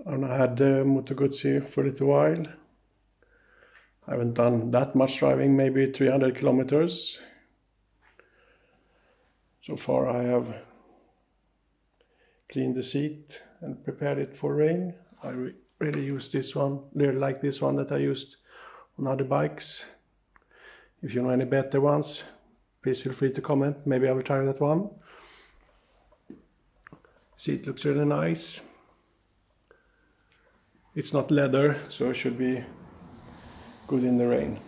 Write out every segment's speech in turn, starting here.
And I had the Moto Guzzi for a little while. I haven't done that much driving, maybe 300 kilometers. So far I have cleaned the seat and prepared it for rain. I really use this one, really like this one that I used on other bikes. If you know any better ones, please feel free to comment. Maybe I will try that one. Seat looks really nice. It's not leather, so it should be good in the rain.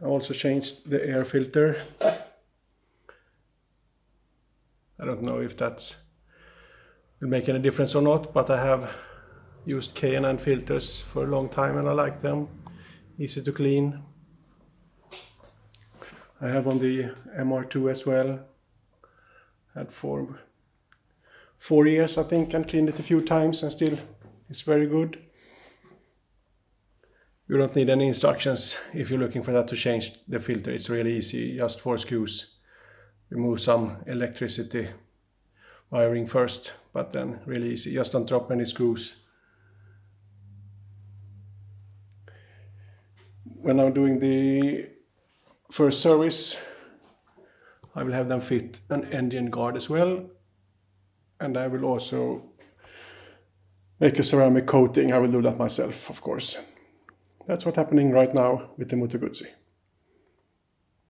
I also changed the air filter. I don't know if that will make any difference or not, but I have used K&N filters for a long time and I like them. Easy to clean. I have on the MR2 as well. Had for 4 years I think, and cleaned it a few times and still it's very good. You don't need any instructions if you're looking for that to change the filter. It's really easy, just 4 screws. Remove some electricity wiring first, but then really easy. Just don't drop any screws. When I'm doing the first service, I will have them fit an engine guard as well. And I will also make a ceramic coating. I will do that myself, of course. That's what's happening right now with the Moto Guzzi.